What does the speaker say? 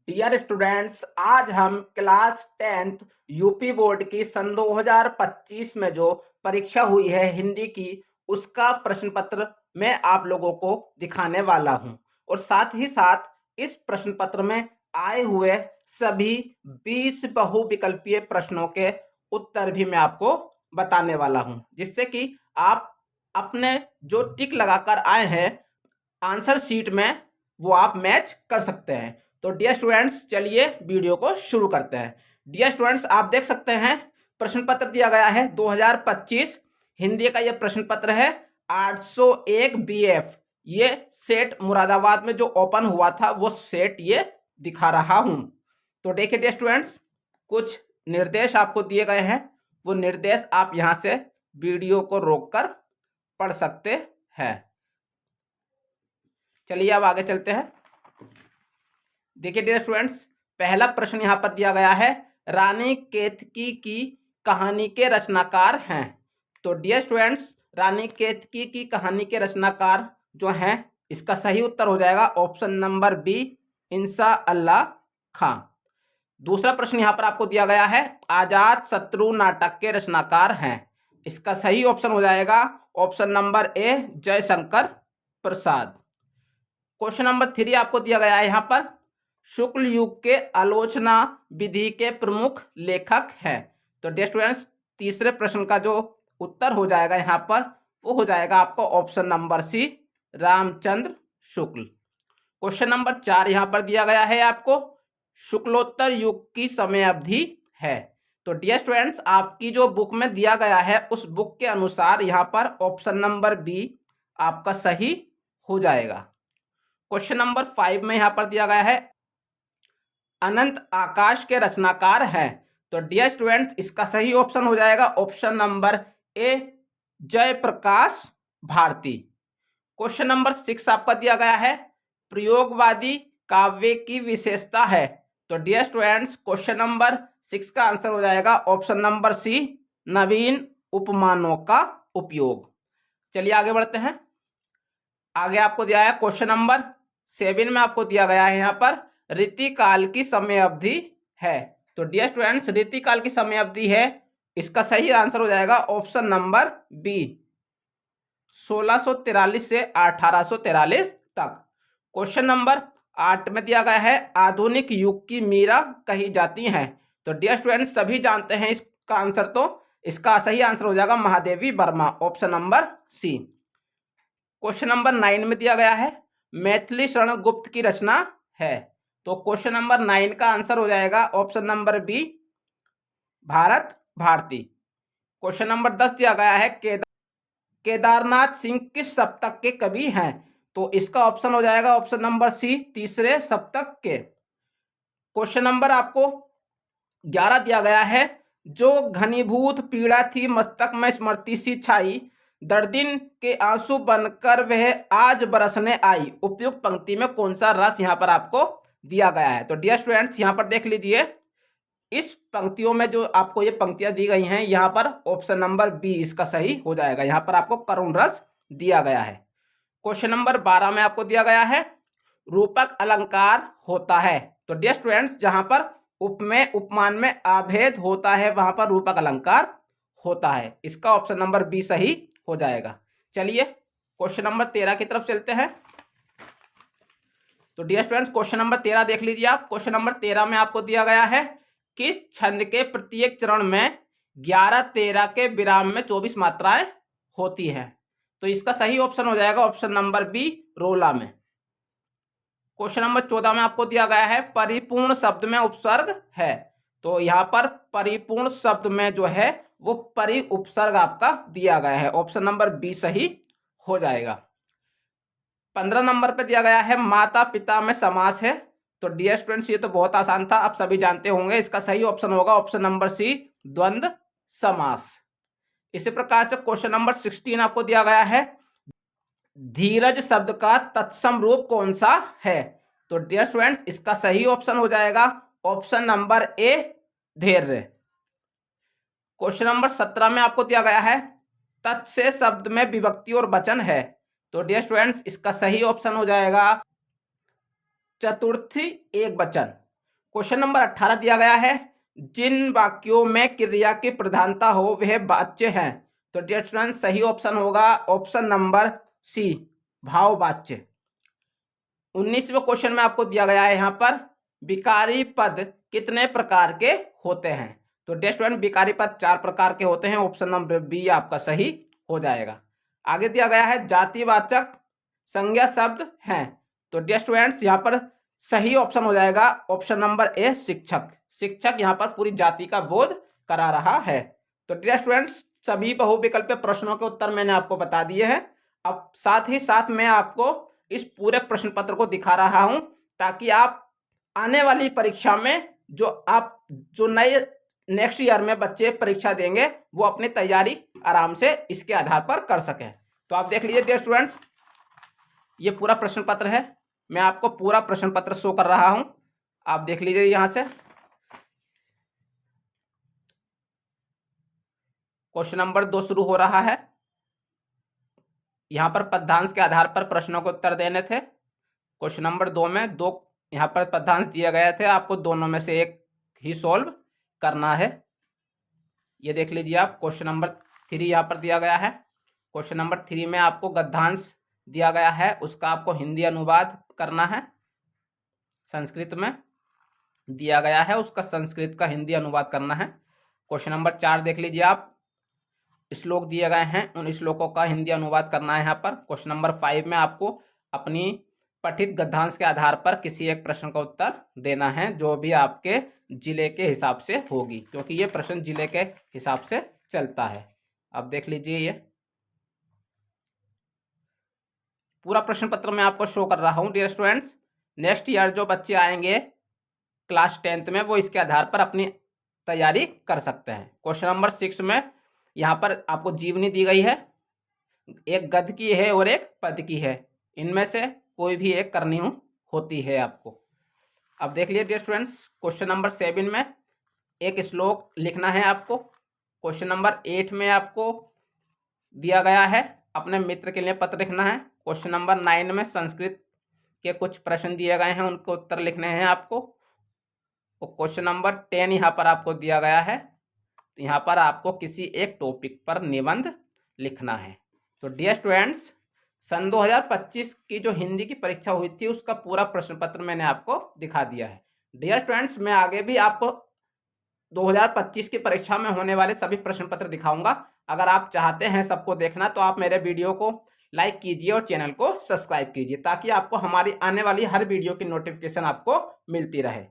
Dear students, आज हम class 10th UP board की सन 2025 में जो परीक्षा हुई है हिंदी की, उसका प्रश्न पत्र मैं आप लोगों को दिखाने वाला हूं। और साथ ही साथ इस प्रश्न पत्र में आए हुए सभी 20 बहुविकल्पीय प्रश्नों के उत्तर भी मैं आपको बताने वाला हूं, जिससे कि आप अपने जो टिक लगाकर आए हैं आंसर शीट में वो आप मैच कर सकते हैं। तो डियर स्टूडेंट्स, चलिए वीडियो को शुरू करते हैं। डियर स्टूडेंट्स, आप देख सकते हैं प्रश्न पत्र दिया गया है 2025 हिंदी का। ये प्रश्न पत्र है 801 बीएफ। ये सेट मुरादाबाद में जो ओपन हुआ था वो सेट ये दिखा रहा हूं। तो देखिए डियर स्टूडेंट्स, कुछ निर्देश आपको दिए गए हैं। वो निर्देश आप यहां से वीडियो को रोककर पढ़ सकते हैं। चलिए अब आगे चलते हैं। देखिए डियर स्टूडेंट्स, पहला प्रश्न यहाँ पर दिया गया है, रानी केतकी की कहानी के रचनाकार हैं। तो डियर स्टूडेंट्स, रानी केतकी की कहानी के रचनाकार जो हैं, इसका सही उत्तर हो जाएगा ऑप्शन नंबर बी, इंसा अल्लाह खां। दूसरा प्रश्न यहाँ पर आपको दिया गया है, आजाद शत्रु नाटक के रचनाकार हैं। इसका सही ऑप्शन हो जाएगा ऑप्शन नंबर ए, जयशंकर प्रसाद। क्वेश्चन नंबर 3 आपको दिया गया है यहाँ पर, शुक्ल युग के आलोचना विधि के प्रमुख लेखक हैं। तो डियर स्टूडेंट्स, तीसरे प्रश्न का जो उत्तर हो जाएगा यहाँ पर वो हो जाएगा आपको ऑप्शन नंबर सी, रामचंद्र शुक्ल। क्वेश्चन नंबर 4 यहाँ पर दिया गया है आपको, शुक्लोत्तर युग की समय अवधि है। तो डियर स्टूडेंट्स, आपकी जो बुक में दिया गया है उस बुक के अनुसार यहाँ पर ऑप्शन नंबर बी आपका सही हो जाएगा। क्वेश्चन नंबर 5 में यहाँ पर दिया गया है, अनंत आकाश के रचनाकार हैं। तो डियर स्टूडेंट्स, इसका सही ऑप्शन हो जाएगा option number A, Jayprakash Bharati. Question number 6 आपका दिया गया है, प्रयोगवादी काव्य की विशेषता है। तो डियर स्टूडेंट्स, क्वेश्चन नंबर 6 का आंसर हो जाएगा ऑप्शन नंबर सी, नवीन उपमानों का उपयोग। चलिए आगे बढ़ते हैं। आगे आपको दिया है क्वेश्चन नंबर 7 में आपको दिया गया है यहाँ पर, रीतिकाल की समय अवधि है। तो डियर स्टूडेंट्स, रीतिकाल की समय अवधि है, इसका सही आंसर हो जाएगा ऑप्शन नंबर बी, 1643 से 1843 तक। क्वेश्चन नंबर 8 में दिया गया है, आधुनिक युग की मीरा कही जाती हैं। तो डियर स्टूडेंट्स, सभी जानते हैं इसका आंसर, तो इसका सही आंसर हो जाएगा Mahadevi Verma, option number C. Question number 9 में दिया गया है, मैथिली शरण गुप्त की रचना है। तो क्वेश्चन नंबर 9 का आंसर हो जाएगा option number B, Bharat Bharati. Question number 10 दिया गया है, केदारनाथ सिंह किस सप्तक के कवि हैं। तो इसका ऑप्शन हो जाएगा ऑप्शन नंबर सी, तीसरे सप्तक के। क्वेश्चन नंबर आपको 11 दिया गया है, जो घनीभूत पीड़ा थी मस्तक में स्मृति सी छाई, दर्दिन के आंसू बनकर वह आज बरसने आई। उपयुक्त पंक्ति में कौन सा रस यहाँ पर आपको दिया गया है। तो डियर स्टूडेंट्स, यहाँ पर देख लीजिए, इस पंक्तियों में जो आपको ये पंक्तियां दी गई हैं, यहाँ पर ऑप्शन नंबर बी इसका सही हो जाएगा। यहाँ पर आपको करुण रस दिया गया है। क्वेश्चन नंबर 12 में आपको दिया गया है, रूपक अलंकार होता है। तो डियर स्टूडेंट्स, जहां पर उपमेय उपमान में अभेद होता है वहां पर रूपक अलंकार होता है। इसका ऑप्शन नंबर बी सही हो जाएगा। चलिए क्वेश्चन नंबर 13 की तरफ चलते हैं। तो डियर स्टूडेंट्स, क्वेश्चन नंबर 13 देख लीजिए आप। क्वेश्चन नंबर 13 में आपको दिया गया है कि छंद के प्रत्येक चरण में 11-13 के विराम में 24 मात्राएं होती हैं। तो इसका सही ऑप्शन हो जाएगा ऑप्शन नंबर बी, रोला में। क्वेश्चन नंबर 14 में आपको दिया गया है, परिपूर्ण शब्द में उपसर्ग है। तो यहाँ पर परिपूर्ण शब्द में जो है वो परि उपसर्ग आपका दिया गया है, ऑप्शन नंबर बी सही हो जाएगा। 15 नंबर पे दिया गया है, माता पिता में समास है। तो डियर स्टूडेंट्स, ये तो बहुत आसान था, आप सभी जानते होंगे। इसका सही ऑप्शन होगा ऑप्शन नंबर सी, द्वंद्व समास। इसी प्रकार से क्वेश्चन नंबर 16 आपको दिया गया है, धीरज शब्द का तत्सम रूप कौन सा है। तो डियर स्टूडेंट्स, इसका सही ऑप्शन हो जाएगा ऑप्शन नंबर ए, धैर्य। क्वेश्चन नंबर 17 में आपको दिया गया है, तत् से शब्द में विभक्ति और वचन है। तो डियर स्टूडेंट्स, इसका सही ऑप्शन हो जाएगा चतुर्थी एक वचन। क्वेश्चन नंबर 18 दिया गया है, जिन वाक्यों में क्रिया की प्रधानता हो वह वाच्य हैं। तो डियर स्टूडेंट सही ऑप्शन होगा ऑप्शन नंबर सी, भाववाच्य। 19वें क्वेश्चन में आपको दिया गया है यहाँ पर, विकारी पद कितने प्रकार के होते हैं। तो डियर स्टूडेंट विकारी पद 4 प्रकार के होते हैं, ऑप्शन नंबर बी आपका सही हो जाएगा। आगे दिया गया है, जातिवाचक संज्ञा शब्द हैं। तो डियर स्टूडेंट्स यहाँ पर सही ऑप्शन हो जाएगा ऑप्शन नंबर ए, शिक्षक। शिक्षक यहाँ पर पूरी जाति का बोध करा रहा है। तो डियर स्टूडेंट्स सभी बहुविकल्पीय प्रश्नों के उत्तर मैंने आपको बता दिए हैं। अब साथ ही साथ मैं आपको इस पूरे प्रश्न पत्र को दिखा रहा हूं ताकि आप आने वाली परीक्षा में जो नए नेक्स्ट ईयर में बच्चे परीक्षा देंगे वो अपनी तैयारी आराम से इसके आधार पर कर सकें। तो आप देख लीजिए डियर स्टूडेंट्स, ये पूरा प्रश्न पत्र है, मैं आपको पूरा प्रश्न पत्र शो कर रहा हूं, आप देख लीजिए यहां से। क्वेश्चन नंबर 2 शुरू हो रहा है। यहाँ पर पद्यांश के आधार पर प्रश्नों को उत्तर देने थे। क्वेश्चन नंबर 2 में 2 यहाँ पर पद्यांश दिए गए थे, आपको दोनों में से एक ही सॉल्व करना है। ये देख लीजिए आप, क्वेश्चन नंबर 3 यहाँ पर दिया गया है। क्वेश्चन नंबर 3 में आपको गद्यांश दिया गया है, उसका आपको हिंदी अनुवाद करना है। संस्कृत में दिया गया है, उसका संस्कृत का हिंदी अनुवाद करना है। क्वेश्चन नंबर 4 देख लीजिए आप, श्लोक दिए गए हैं, उन श्लोकों का हिंदी अनुवाद करना है यहाँ पर। क्वेश्चन नंबर 5 में आपको अपनी पठित गद्यांश के आधार पर किसी एक प्रश्न का उत्तर देना है, जो भी आपके जिले के हिसाब से होगी, क्योंकि ये प्रश्न जिले के हिसाब से चलता है। अब देख लीजिए, ये पूरा प्रश्न पत्र मैं आपको शो कर रहा हूँ डियर स्टूडेंट्स। नेक्स्ट ईयर जो बच्चे आएंगे क्लास 10th में वो इसके आधार पर अपनी तैयारी कर सकते हैं। क्वेश्चन नंबर 6 में यहाँ पर आपको जीवनी दी गई है, एक गद्य की है और एक पद्य की है, इनमें से कोई भी एक करनी होती है आपको। अब देख लीजिए डियर स्टूडेंट्स, क्वेश्चन नंबर 7 में एक श्लोक लिखना है आपको। क्वेश्चन नंबर 8 में आपको दिया गया है अपने मित्र के लिए पत्र लिखना है। क्वेश्चन नंबर 9 में संस्कृत के कुछ प्रश्न दिए गए हैं, उनको उत्तर लिखने हैं आपको। और क्वेश्चन नंबर 10 यहाँ पर आपको दिया गया है, तो यहाँ पर आपको किसी एक टॉपिक पर निबंध लिखना है। तो डियर स्टूडेंट्स सन 2025 की जो हिंदी की परीक्षा हुई थी उसका पूरा प्रश्न पत्र मैंने आपको दिखा दिया है। डियर स्टूडेंट्स मैं आगे भी आपको 2025 की परीक्षा में होने वाले सभी प्रश्न पत्र दिखाऊंगा। अगर आप चाहते हैं सबको देखना तो आप मेरे वीडियो को लाइक कीजिए और चैनल को सब्सक्राइब कीजिए, ताकि आपको हमारी आने वाली हर वीडियो की नोटिफिकेशन आपको मिलती रहे।